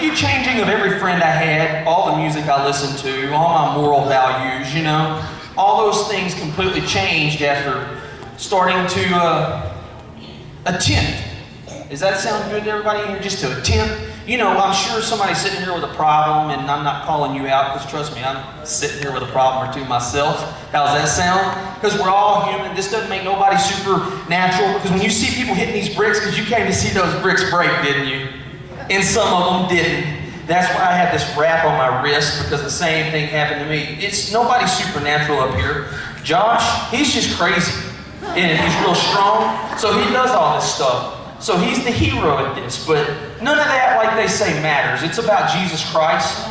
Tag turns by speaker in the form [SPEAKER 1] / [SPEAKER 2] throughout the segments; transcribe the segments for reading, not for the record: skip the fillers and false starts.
[SPEAKER 1] few changing of every friend I had, all the music I listened to, all my moral values, you know, all those things completely changed after starting to attempt. Does that sound good to everybody here? Just to attempt? You know, I'm sure somebody's sitting here with a problem, and I'm not calling you out, because trust me, I'm sitting here with a problem or two myself. How's that sound? Because we're all human. This doesn't make nobody supernatural, because when you see people hitting these bricks, because you came to see those bricks break, didn't you? And some of them didn't. That's why I have this wrap on my wrist, because the same thing happened to me. It's nobody supernatural up here. Josh, he's just crazy. And he's real strong, so he does all this stuff. So he's the hero at this, but none of that, like they say, matters. It's about Jesus Christ.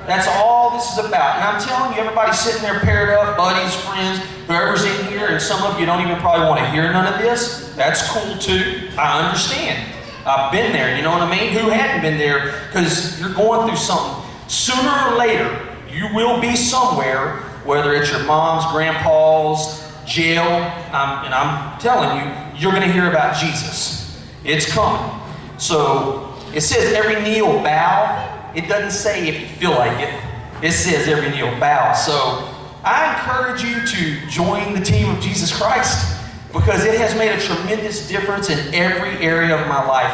[SPEAKER 1] That's all this is about. And I'm telling you, everybody's sitting there paired up, buddies, friends, whoever's in here, and some of you don't even probably want to hear none of this. That's cool too. I understand. I've been there, you know what I mean? Who hadn't been there? Because you're going through something. Sooner or later, you will be somewhere, whether it's your mom's, grandpa's, jail, and I'm telling you, you're going to hear about Jesus. It's coming. So it says every knee will bow. It doesn't say if you feel like it. It says every knee will bow. So I encourage you to join the team of Jesus Christ, because it has made a tremendous difference in every area of my life.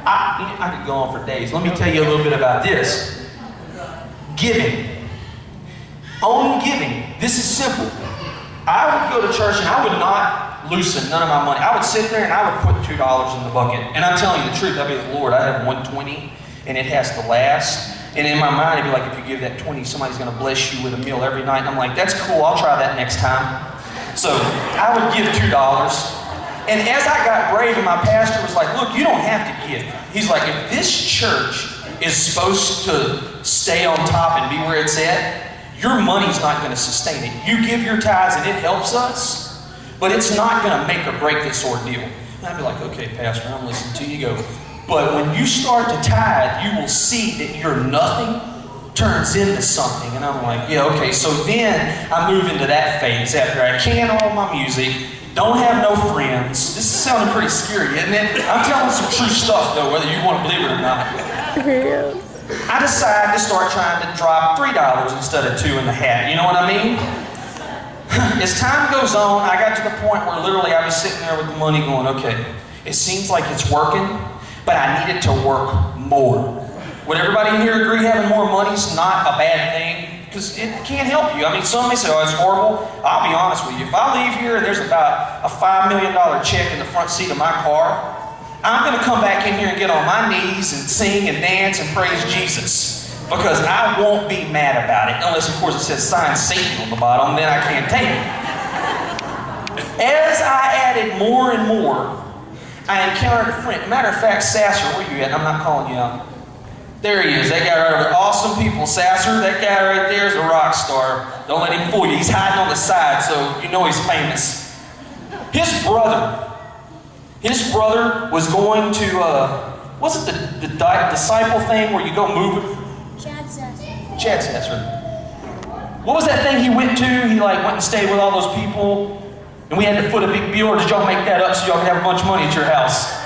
[SPEAKER 1] I could go on for days. Let me tell you a little bit about this. Giving. Own giving. This is simple. I would go to church and I would not loosen none of my money. I would sit there and I would put $2 in the bucket. And I'm telling you the truth, I'd be like, Lord, I have $120 and it has to last. And in my mind, it'd be like, if you give that 20, somebody's going to bless you with a meal every night. And I'm like, that's cool, I'll try that next time. So I would give $2. And as I got brave, and my pastor was like, look, you don't have to give. He's like, if this church is supposed to stay on top and be where it's at, your money's not going to sustain it. You give your tithes and it helps us, but it's not going to make or break this ordeal. And I'd be like, okay, Pastor, I'm listening to you go. But when you start to tithe, you will see that your nothing turns into something. And I'm like, yeah, okay. So then I move into that phase after I can all my music, don't have no friends. This is sounding pretty scary, isn't it? I'm telling some true stuff, though, whether you want to believe it or not. I decided to start trying to drop $3 instead of $2 in the hat. You know what I mean? As time goes on, I got to the point where literally I was sitting there with the money going, okay, it seems like it's working, but I need it to work more. Would everybody in here agree having more money is not a bad thing? Because it can't help you. I mean, some may say, oh, it's horrible. I'll be honest with you. If I leave here and there's about a $5 million check in the front seat of my car, I'm going to come back in here and get on my knees and sing and dance and praise Jesus, because I won't be mad about it, unless of course it says sign Satan on the bottom, then I can't take it. As I added more and more, I encountered a friend. Matter of fact, Sasser, where you at? I'm not calling you out. There he is, that guy right over there. Awesome people. Sasser, that guy right there is a rock star. Don't let him fool you. He's hiding on the side, so you know he's famous. His brother was going to, what's it, the disciple thing where you go move it? Chad Sasser. What was that thing he went to? He went and stayed with all those people, and we had to foot a big bill, or did y'all make that up so y'all could have a bunch of money at your house?